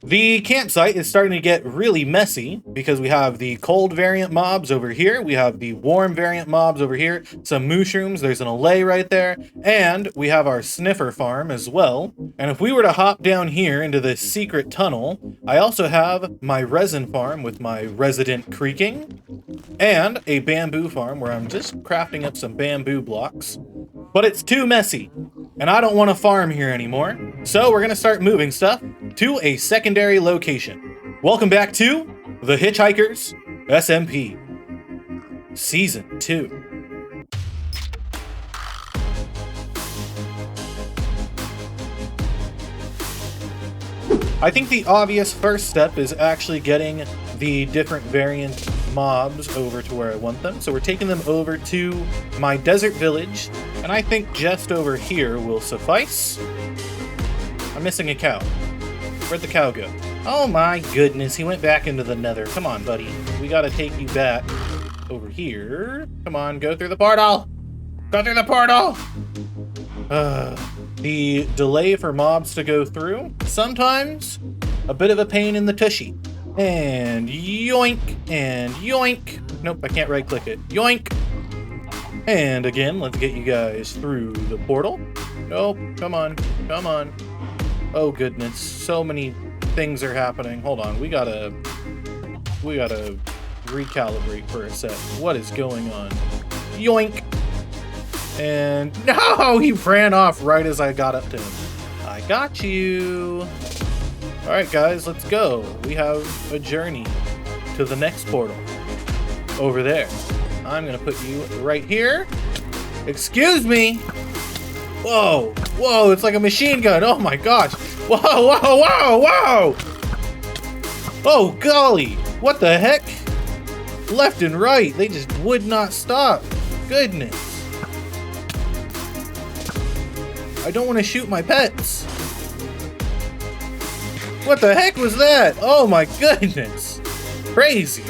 The campsite is starting to get really messy because we have the cold variant mobs over here, we have the warm variant mobs over here, some mushrooms, there's an allay right there, and we have our sniffer farm as well. And if we were to hop down here into this secret tunnel, I also have my resin farm with my resident creaking, and a bamboo farm where I'm just crafting up some bamboo blocks. But it's too messy, and I don't want to farm here anymore, so we're going to start moving stuff to a secondary location. Welcome back to the Hitchhikers SMP Season 2. I think the obvious first step is actually getting the different variant mobs over to where I want them. So we're taking them over to my desert village, and I think just over here will suffice. I'm missing a cow. Where'd the cow go? Oh my goodness, he went back into the nether. Come on, buddy. We gotta take you back over here. Come on, go through the portal! Go through the portal! The delay for mobs to go through, sometimes a bit of a pain in the tushy. And yoink, and yoink. Nope, I can't right click it. Yoink. And again, let's get you guys through the portal. Nope, come on, come on. Oh goodness, so many things are happening. Hold on, we gotta recalibrate for a sec. What is going on? Yoink. And no, he ran off right as I got up to him. I got you. All right, guys, let's go. We have a journey to the next portal over there. I'm gonna put you right here. Excuse me. Whoa, whoa, it's like a machine gun. Oh my gosh. Whoa, whoa, whoa, whoa. Oh, golly. What the heck? Left and right, they just would not stop. Goodness. I don't want to shoot my pets. What the heck was that? Oh my goodness. Crazy.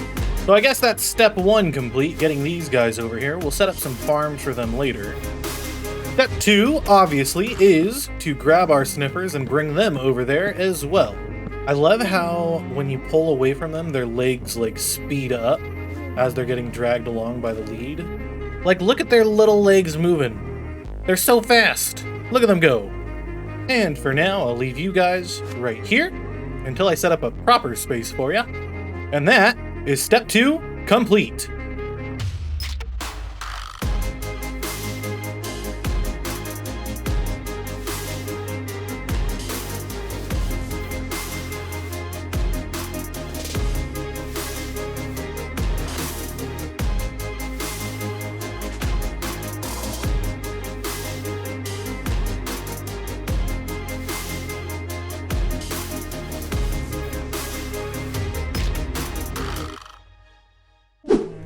So I guess that's step one complete, getting these guys over here. We'll set up some farms for them later. Step two, obviously, is to grab our sniffers and bring them over there as well. I love how when you pull away from them, their legs like speed up as they're getting dragged along by the lead. Like, look at their little legs moving. They're so fast. Look at them go. And for now, I'll leave you guys right here until I set up a proper space for you. And that is step two complete.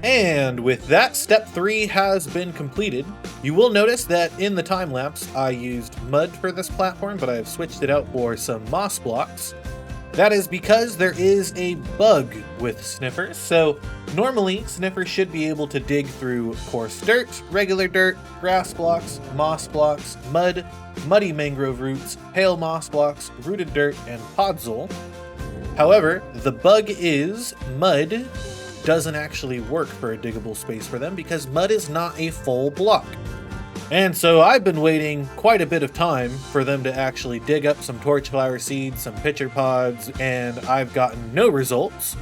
And with that, step 3 has been completed. You will notice that in the time lapse, I used mud for this platform, but I have switched it out for some moss blocks. That is because there is a bug with sniffers. So normally, sniffers should be able to dig through coarse dirt, regular dirt, grass blocks, moss blocks, mud, muddy mangrove roots, pale moss blocks, rooted dirt, and podzol. However, the bug is mud doesn't actually work for a diggable space for them because mud is not a full block. And so I've been waiting quite a bit of time for them to actually dig up some torchflower seeds, some pitcher pods, and I've gotten no results.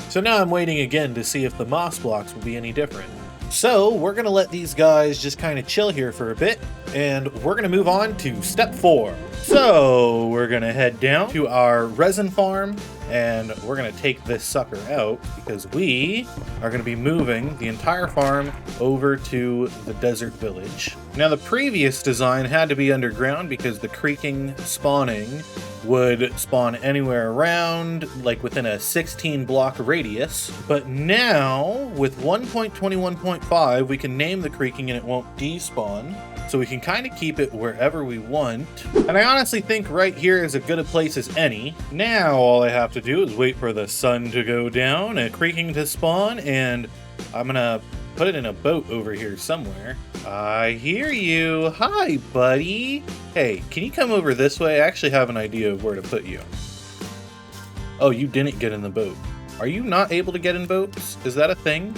So now I'm waiting again to see if the moss blocks will be any different. So we're gonna let these guys just kind of chill here for a bit, and we're gonna move on to step 4. So we're gonna head down to our resin farm, and we're gonna take this sucker out because we are gonna be moving the entire farm over to the desert village. Now the previous design had to be underground because the creaking spawning would spawn anywhere around, like within a 16 block radius. But now with 1.21.5, we can name the creaking and it won't despawn. So we can kind of keep it wherever we want. And I honestly think right here is as good a place as any. Now all I have to do is wait for the sun to go down, a creaking to spawn, and I'm gonna put it in a boat over here somewhere. I hear you. Hi, buddy. Hey, can you come over this way? I actually have an idea of where to put you. Oh, you didn't get in the boat. Are you not able to get in boats? Is that a thing?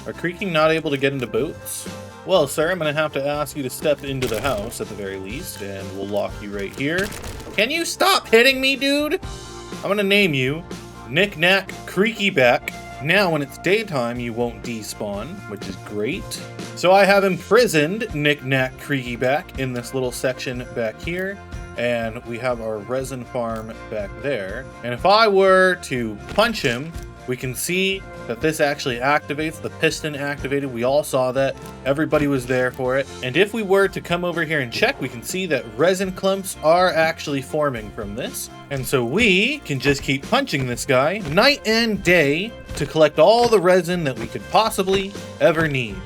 Are creaking not able to get into boats? Well, sir, I'm going to have to ask you to step into the house at the very least, and we'll lock you right here. Can you stop hitting me, dude? I'm going to name you Knick-Knack Creaky Back. Now, when it's daytime, you won't despawn, which is great. So I have imprisoned Knick-Knack Creaky Back in this little section back here, and we have our resin farm back there. And if I were to punch him, we can see that this actually activates, the piston activated. We all saw that. Everybody was there for it. And if we were to come over here and check, we can see that resin clumps are actually forming from this. And so we can just keep punching this guy night and day to collect all the resin that we could possibly ever need.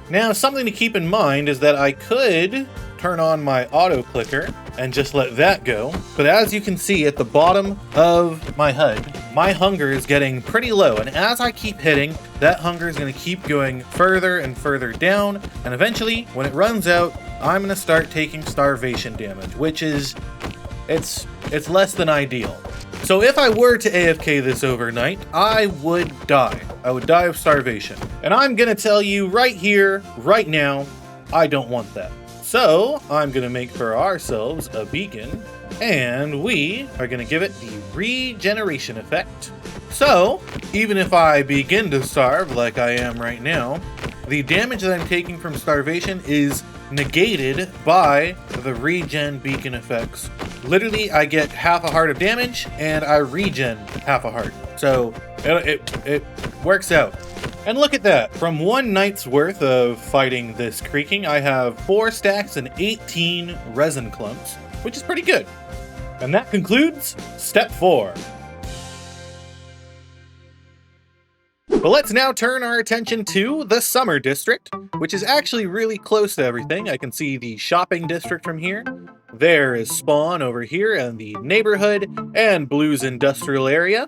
Now, something to keep in mind is that I could turn on my auto clicker and just let that go. But as you can see at the bottom of my HUD, my hunger is getting pretty low. And as I keep hitting, that hunger is going to keep going further and further down. And eventually, when it runs out, I'm going to start taking starvation damage, which is, it's less than ideal. So if I were to AFK this overnight, I would die. I would die of starvation. And I'm going to tell you right here, right now, I don't want that. So I'm going to make for ourselves a beacon, and we are going to give it the regeneration effect. So even if I begin to starve like I am right now, the damage that I'm taking from starvation is negated by the regen beacon effects. Literally, I get half a heart of damage and I regen half a heart. So it works out. And look at that, from one night's worth of fighting this creaking, I have 4 stacks and 18 resin clumps, which is pretty good. And that concludes step 4. But let's now turn our attention to the Summer District, which is actually really close to everything. I can see the shopping district from here. There is Spawn over here and the neighborhood and Blue's industrial area.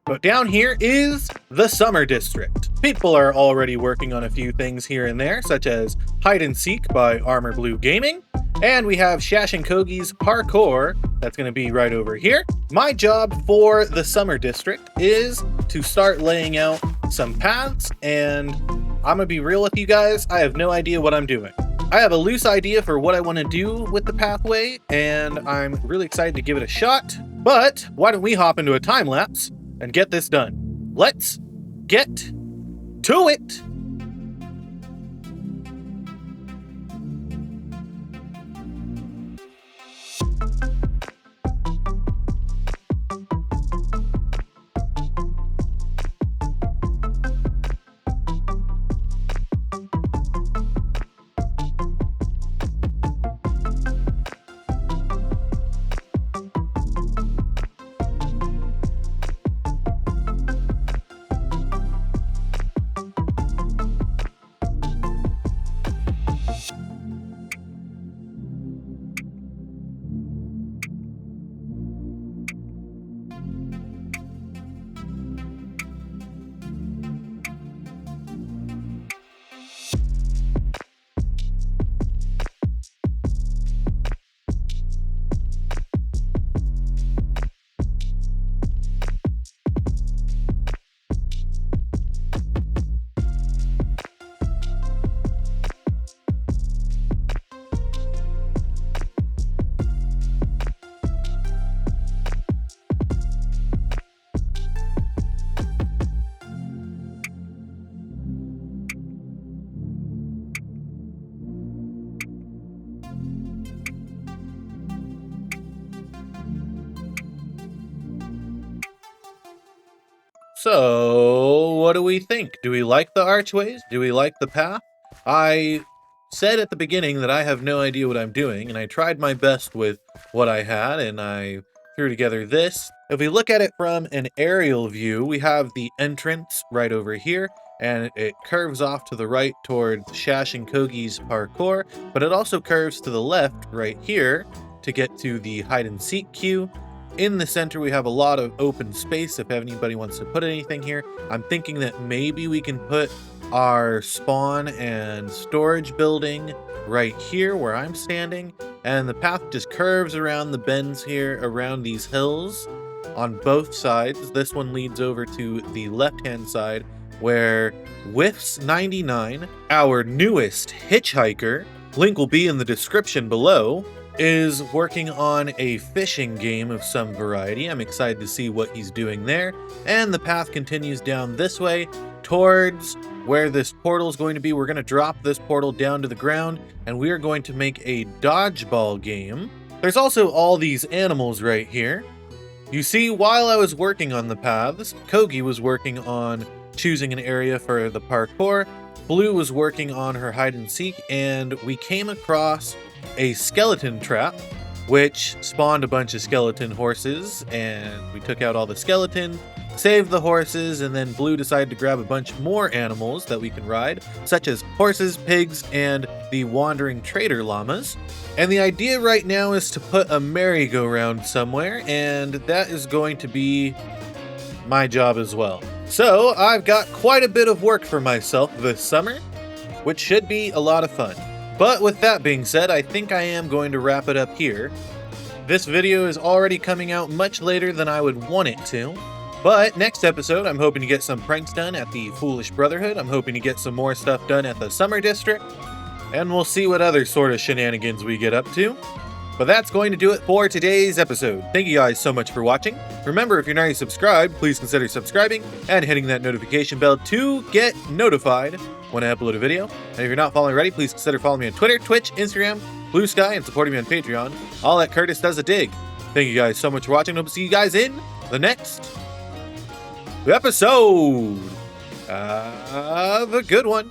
But down here is the Summer District. People are already working on a few things here and there, such as Hide and Seek by Armor Blue Gaming. And we have Shash and Kogi's Parkour, that's going to be right over here. My job for the Summer District is to start laying out some paths, and I'm going to be real with you guys, I have no idea what I'm doing. I have a loose idea for what I want to do with the pathway, and I'm really excited to give it a shot. But why don't we hop into a time lapse and get this done? Let's get to it! So, what do we think? Do we like the archways? Do we like the path? I said at the beginning that I have no idea what I'm doing, and I tried my best with what I had, and I threw together this. If we look at it from an aerial view, we have the entrance right over here, and it curves off to the right towards Shash and Kogi's Parkour, but it also curves to the left right here to get to the hide and seek queue. In the center, we have a lot of open space if anybody wants to put anything here. I'm thinking that maybe we can put our spawn and storage building right here where I'm standing, and the path just curves around the bends here around these hills. on both sides. This one leads over to the left-hand side, where Whiffs99, our newest hitchhiker, link will be in the description below, is working on a fishing game of some variety. I'm excited to see what he's doing there. And the path continues down this way towards where this portal is going to be. We're going to drop this portal down to the ground, and we are going to make a dodgeball game. There's also all these animals right here. You see, while I was working on the paths, Kogi was working on choosing an area for the parkour. Blue was working on her hide and seek, and we came across a skeleton trap, which spawned a bunch of skeleton horses, and we took out all the skeleton, saved the horses, and then Blue decided to grab a bunch more animals that we can ride, such as horses, pigs, and the wandering trader llamas. And the idea right now is to put a merry-go-round somewhere, and that is going to be my job as well. So I've got quite a bit of work for myself this summer, which should be a lot of fun. But with that being said, I think I am going to wrap it up here. This video is already coming out much later than I would want it to. But next episode, I'm hoping to get some pranks done at the Foolish Brotherhood. I'm hoping to get some more stuff done at the Summer District. And we'll see what other sort of shenanigans we get up to. But that's going to do it for today's episode. Thank you guys so much for watching. Remember, if you're not already subscribed, please consider subscribing and hitting that notification bell to get notified when I upload a video. And if you're not following already, please consider following me on Twitter, Twitch, Instagram, Blue Sky, and supporting me on Patreon. All at Curtis Does a Dig. Thank you guys so much for watching. Hope to see you guys in the next episode. Have a good one.